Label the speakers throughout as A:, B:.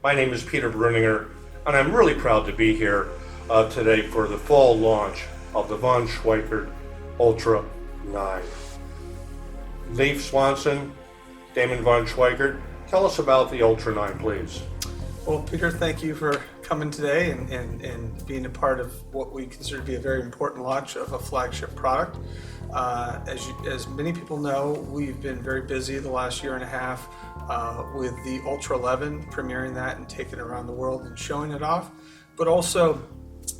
A: My name is Peter Bruninger, and I'm really proud to be here today for the fall launch of the von Schweikert Ultra 9. Leif Swanson, Damon von Schweikert, tell us about the Ultra 9, please.
B: Well, Peter, thank you for coming today and being a part of what we consider to be a very important launch of a flagship product. As many people know, we've been very busy the last year and a half with the Ultra 11, premiering that and taking it around the world and showing it off. But also,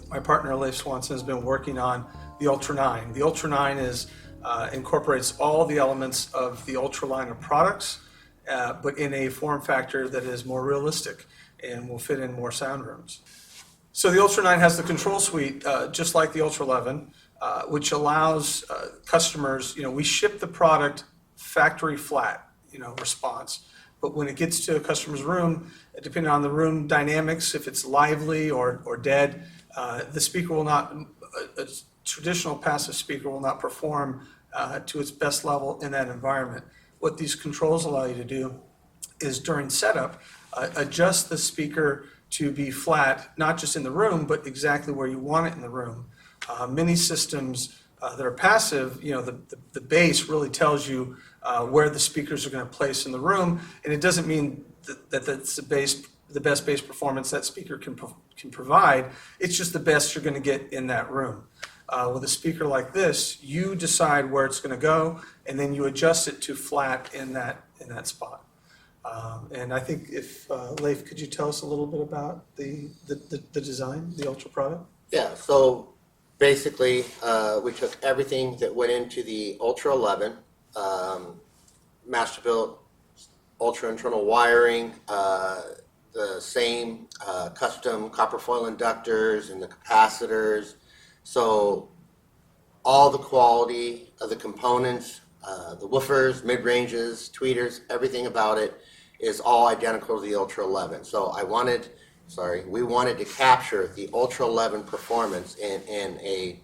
B: my partner Leif Swanson has been working on the Ultra 9. The Ultra 9 incorporates all the elements of the Ultra line of products, but in a form factor that is more realistic and will fit in more sound rooms. So the Ultra 9 has the control suite, just like the Ultra 11, which allows customers, we ship the product factory flat, response. But when it gets to a customer's room, depending on the room dynamics, if it's lively or dead, the speaker will not, a traditional passive speaker will not perform to its best level in that environment. What these controls allow you to do is during setup, adjust the speaker to be flat, not just in the room, but exactly where you want it in the room. Many systems that are passive, the bass really tells you where the speakers are going to place in the room, and it doesn't mean that that's the best bass performance that speaker can provide. It's just the best you're going to get in that room. With a speaker like this, you decide where it's going to go, and then you adjust it to flat in that spot. And I think if Leif, could you tell us a little bit about the design, the Ultra product?
C: Yeah, so basically we took everything that went into the Ultra 11, Masterbuilt, Ultra internal wiring, the same custom copper foil inductors and the capacitors. So all the quality of the components, the woofers, mid-ranges, tweeters, everything about it is all identical to the Ultra 11. So we wanted to capture the Ultra 11 performance in a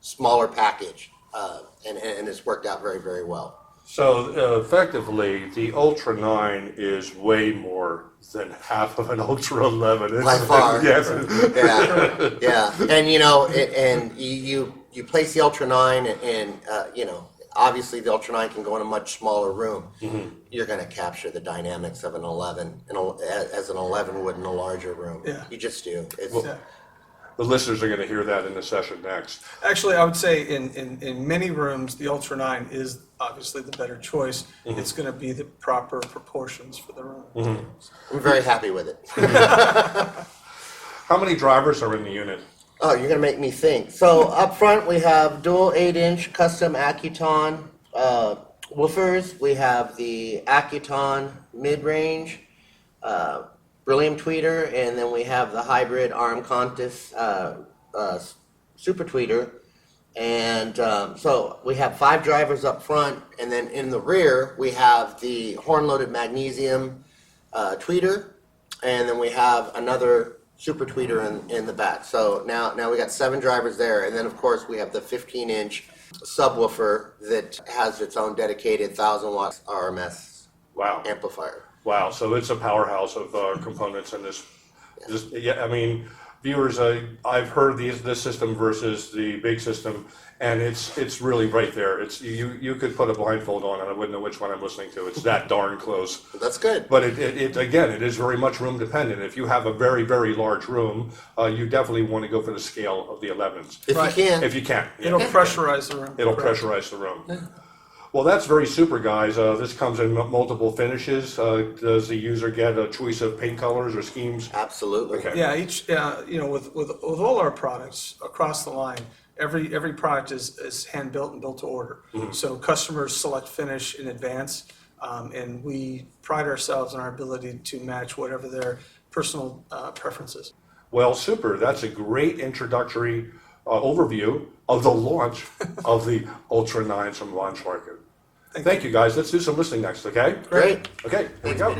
C: smaller package, and it's worked out very, very well.
A: So effectively, the Ultra 9 is way more than half of an Ultra 11.
C: By far.
A: Yes.
C: Yeah. And you place the Ultra 9 and obviously the Ultra 9 can go in a much smaller room. Mm-hmm. You're going to capture the dynamics of an 11 as an 11 would in a larger room.
B: Yeah.
C: You just do.
A: The listeners are going to hear that in the session next.
B: Actually, I would say in many rooms, the Ultra 9 is obviously the better choice. Mm-hmm. It's going to be the proper proportions for the room. Mm-hmm.
C: I'm very happy with it.
A: How many drivers are in the unit?
C: Oh, you're going to make me think. So up front, we have dual 8-inch custom Accuton woofers. We have the Accuton mid-range, Beryllium tweeter, and then we have the hybrid RM Contis super tweeter. And so we have 5 drivers up front, and then in the rear, we have the horn-loaded magnesium tweeter, and then we have another super tweeter in the back. So now we got 7 drivers there, and then of course we have the 15-inch subwoofer that has its own dedicated 1,000-watt RMS amplifier.
A: Wow, so it's a powerhouse of components in this. Viewers, I've heard this system versus the big system, and it's really right there. It's you could put a blindfold on and I wouldn't know which one I'm listening to. It's that darn close.
C: That's good.
A: But it is very much room dependent. If you have a very, very large room, you definitely want to go for the scale of the 11s.
C: If
A: you can.
B: It'll pressurize the room.
A: It'll pressurize the room. Yeah. Well, that's very super, guys. This comes in multiple finishes. Does the user get a choice of paint colors or schemes?
C: Absolutely.
A: Okay.
B: Yeah, with all our products across the line, every product is hand built and built to order. Mm-hmm. So customers select finish in advance, and we pride ourselves on our ability to match whatever their personal preferences.
A: Well, super. That's a great introductory overview of the launch of the Ultra 9 from von Schweikert. Thank you, guys. Let's do some listening next, okay?
C: Great.
A: Okay, here we go.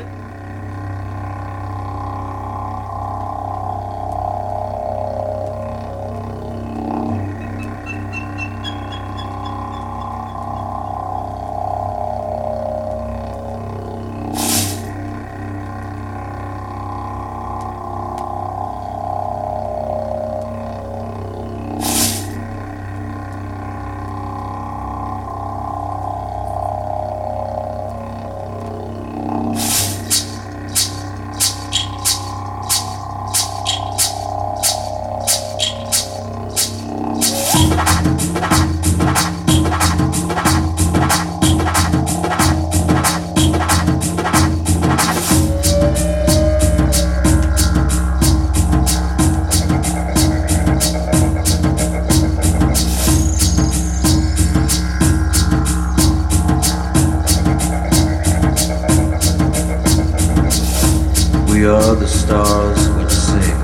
D: We are the stars which sing.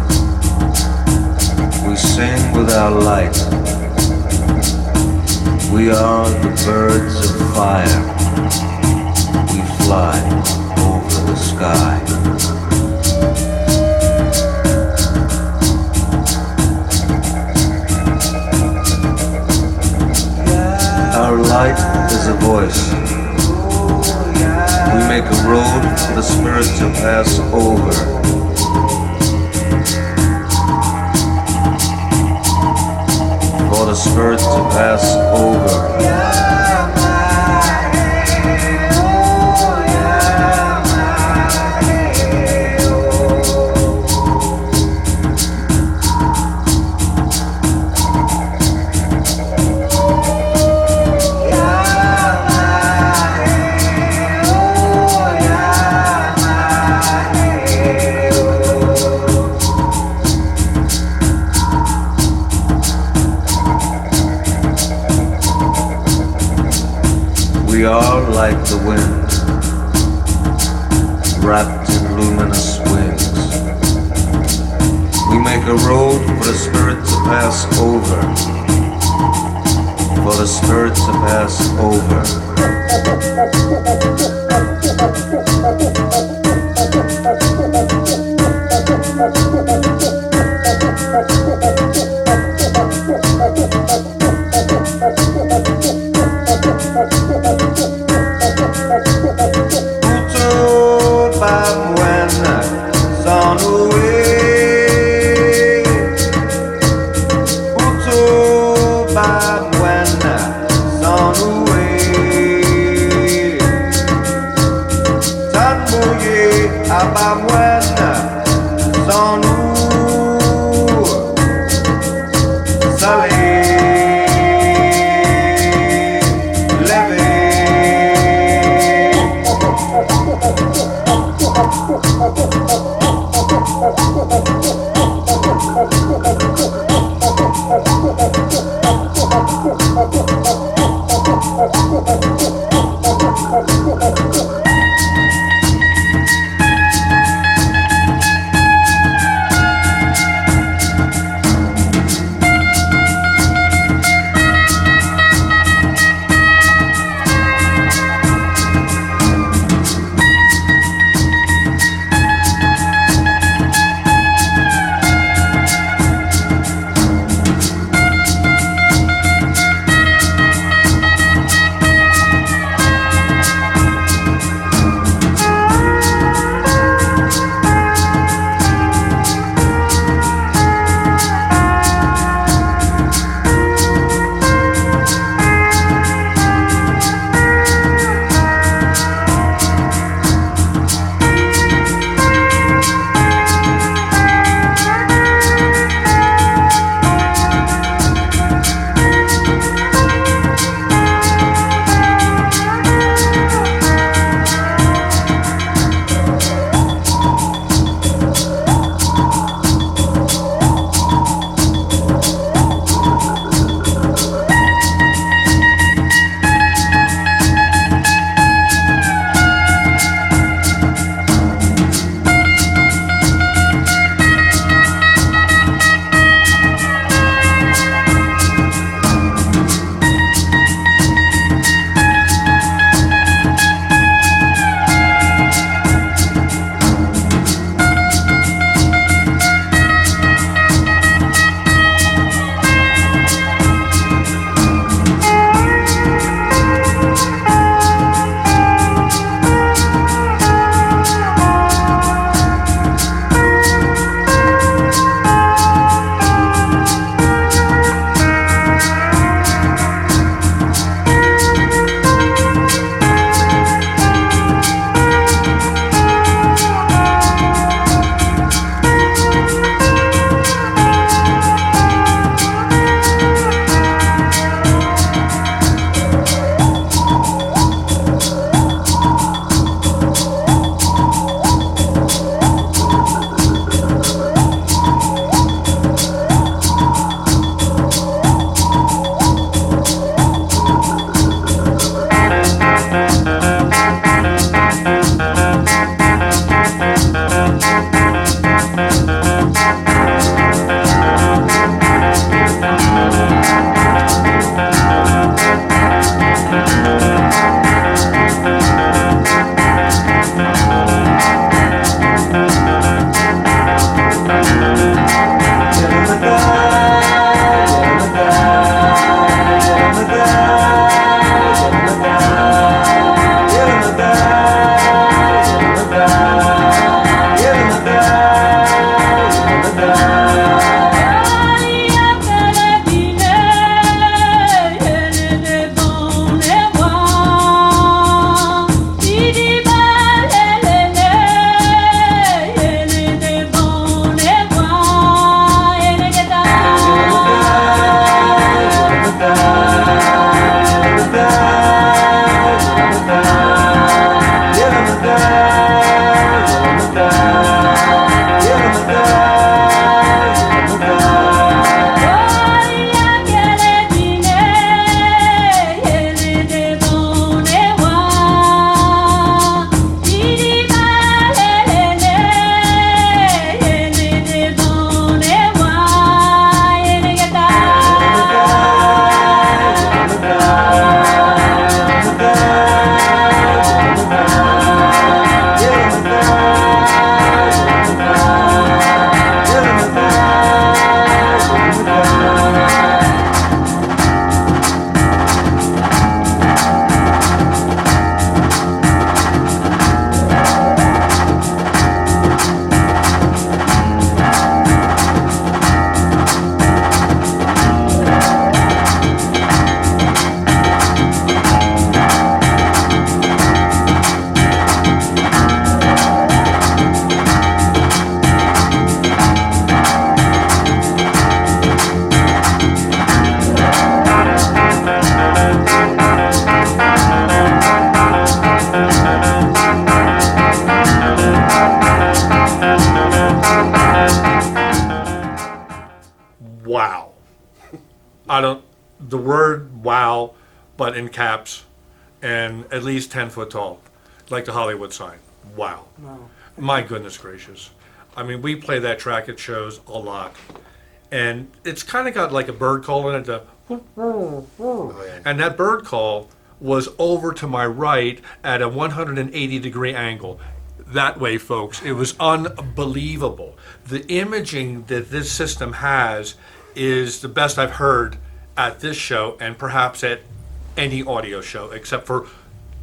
D: We sing with our light. We are the birds of fire. We fly over the sky. Our light is a voice. We make a road for the spirit to pass over. For the spirit to pass over. We are like the wind, wrapped in luminous wings. We make a road for the spirit to pass over, for the spirit to pass over.
A: the word wow, but in caps, and at least 10 foot tall, like the Hollywood sign. Wow. My goodness gracious. I mean, we play that track at shows a lot. And it's kind of got like a bird call in it, and that bird call was over to my right at a 180-degree angle. That way, folks, it was unbelievable. The imaging that this system has is the best I've heard at this show and perhaps at any audio show, except for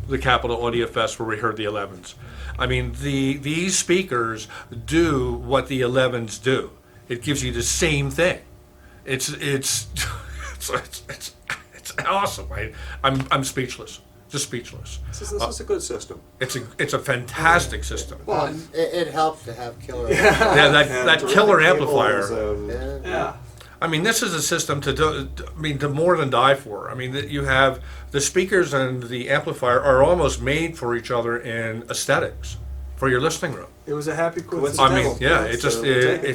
A: the Capitol Audio Fest where we heard the 11s. I mean, these speakers do what the 11s do. It gives you the same thing. It's awesome. I'm speechless. Just speechless.
E: This is a good system.
A: It's a fantastic system.
C: Well, it helps to have killer.
A: Yeah, that killer amplifier.
B: Yeah.
A: I mean, this is a system to more than die for. I mean, you have the speakers and the amplifier are almost made for each other in aesthetics for your listening room.
B: It was a happy coincidence.
A: I mean, yeah, it's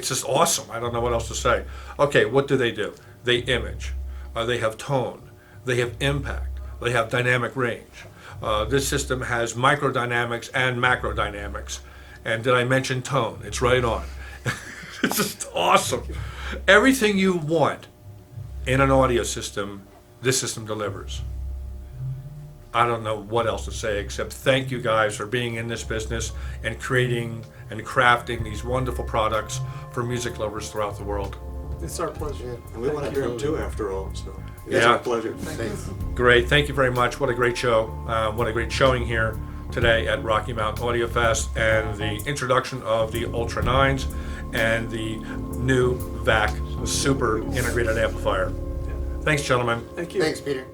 A: just awesome. I don't know what else to say. Okay, what do? They image. They have tone. They have impact. They have dynamic range. This system has microdynamics and macrodynamics. And did I mention tone? It's right on. It's just awesome. Everything you want in an audio system, this system delivers. I don't know what else to say except thank you guys for being in this business and creating and crafting these wonderful products for music lovers throughout the world.
B: It's our pleasure.
E: And we want to hear them too, after all. So it's
A: Yeah.
E: our pleasure.
A: Great. Thank you very much. What a great show. What a great showing here today at Rocky Mountain Audio Fest and the introduction of the Ultra 9s and the new VAC super integrated amplifier. Thanks, gentlemen.
B: Thank you.
C: Thanks, Peter.